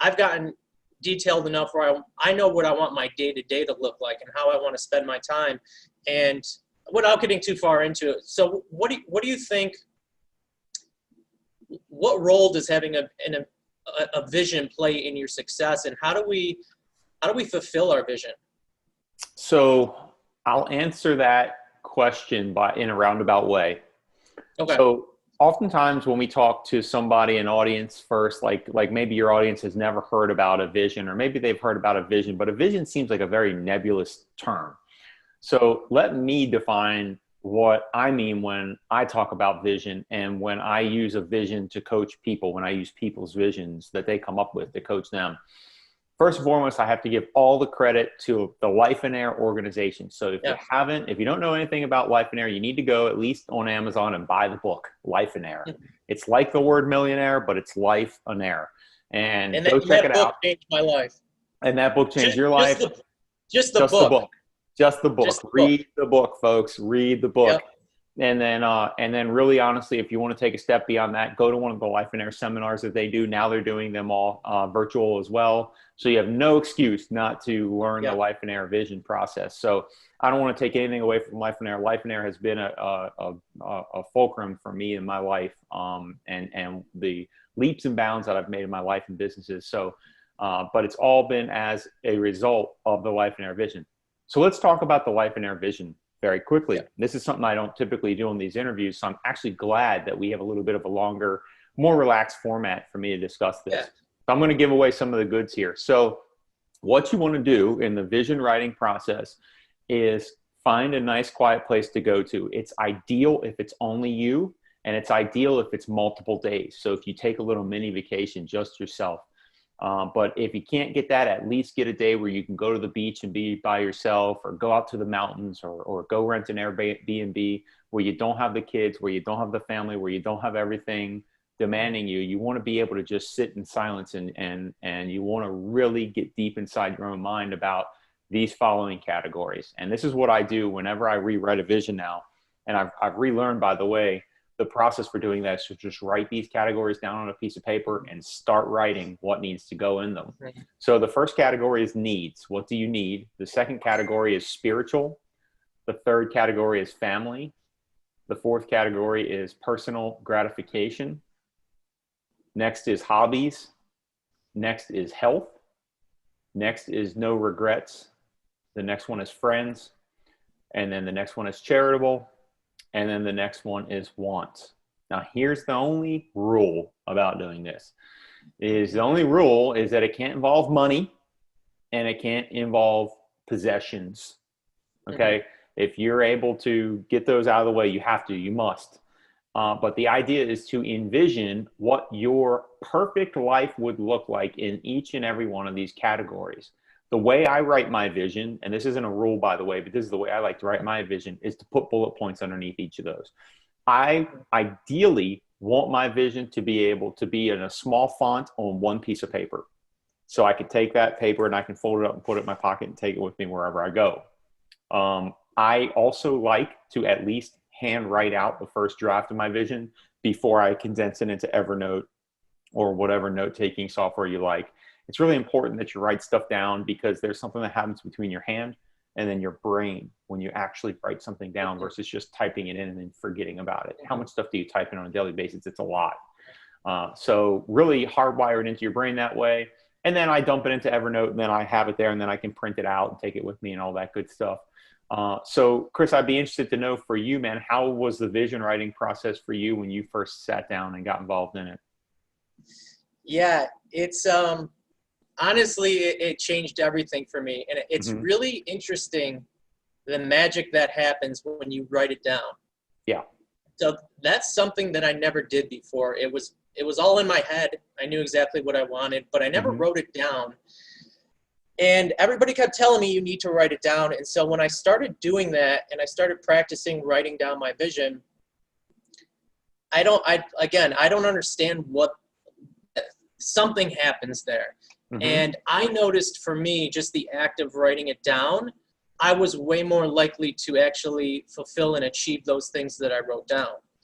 I've gotten detailed enough where I know what I want my day-to-day to look like and how I want to spend my time. And without getting too far into it, so what do you think, what role does having a vision play in your success, and how do we fulfill our vision? So I'll answer that question in a roundabout way. Okay. So oftentimes when we talk to somebody, an audience first, like maybe your audience has never heard about a vision, or maybe they've heard about a vision, but a vision seems like a very nebulous term. So let me define what I mean when I talk about vision, and when I use a vision to coach people, when I use people's visions that they come up with to coach them. First and foremost, I have to give all the credit to the Life and Air organization. So if you don't know anything about Life and Air, you need to go at least on Amazon and buy the book, Life and Air. It's like the word millionaire, but it's Life and Air. And go check it out. That book changed my life. And that book changed your life. Just the book. Just the book. Read the book, folks. Read the book. Yep. And then really honestly, if you want to take a step beyond that, go to one of the Life and Air seminars that they do. Now they're doing them all virtual as well. So you have no excuse not to learn the Life and Air vision process. So I don't want to take anything away from Life and Air. Life and Air has been a fulcrum for me in my life, and the leaps and bounds that I've made in my life and businesses. So, but it's all been as a result of the Life and Air vision. So let's talk about the Life and Air vision very quickly. This is something I don't typically do in these interviews, so I'm actually glad that we have a little bit of a longer, more relaxed format for me to discuss this. So I'm going to give away some of the goods here. So what you want to do in the vision writing process is find a nice quiet place to go to. It's ideal if it's only you, and it's ideal if it's multiple days. So if you take a little mini vacation just yourself. But if you can't get that, at least get a day where you can go to the beach and be by yourself, or go out to the mountains, or go rent an Airbnb where you don't have the kids, where you don't have the family, where you don't have everything demanding you. You want to be able to just sit in silence, and you want to really get deep inside your own mind about these following categories. And this is what I do whenever I rewrite a vision now. And I've relearned, by the way, the process for doing that is to just write these categories down on a piece of paper and start writing what needs to go in them. So the first category is needs. What do you need? The second category is spiritual. The third category is family. The fourth category is personal gratification. Next is hobbies. Next is health. Next is no regrets. The next one is friends. And then the next one is charitable. And then the next one is wants. Now, here's the only rule about doing this. The only rule is that it can't involve money, and it can't involve possessions. Okay? If you're able to get those out of the way, you must. But the idea is to envision what your perfect life would look like in each and every one of these categories. The way I write my vision, and this isn't a rule, by the way, but this is the way I like to write my vision, is to put bullet points underneath each of those. I ideally want my vision to be able to be in a small font on one piece of paper. So I could take that paper and I can fold it up and put it in my pocket and take it with me wherever I go. I also like to at least hand write out the first draft of my vision before I condense it into Evernote or whatever note-taking software you like. It's really important that you write stuff down, because there's something that happens between your hand and then your brain when you actually write something down versus just typing it in and then forgetting about it. How much stuff do you type in on a daily basis? It's a lot. So really hardwired into your brain that way. And then I dump it into Evernote, and then I have it there, and then I can print it out and take it with me and all that good stuff. So Chris, I'd be interested to know for you, man, how was the vision writing process for you when you first sat down and got involved in it? Yeah, it's honestly, it changed everything for me. And it's really interesting, the magic that happens when you write it down. Yeah. So that's something that I never did before. It was all in my head. I knew exactly what I wanted, but I never wrote it down. And everybody kept telling me you need to write it down. And so when I started doing that and I started practicing writing down my vision, I don't understand what something happens there. And I noticed for me, just the act of writing it down, I was way more likely to actually fulfill and achieve those things that I wrote down.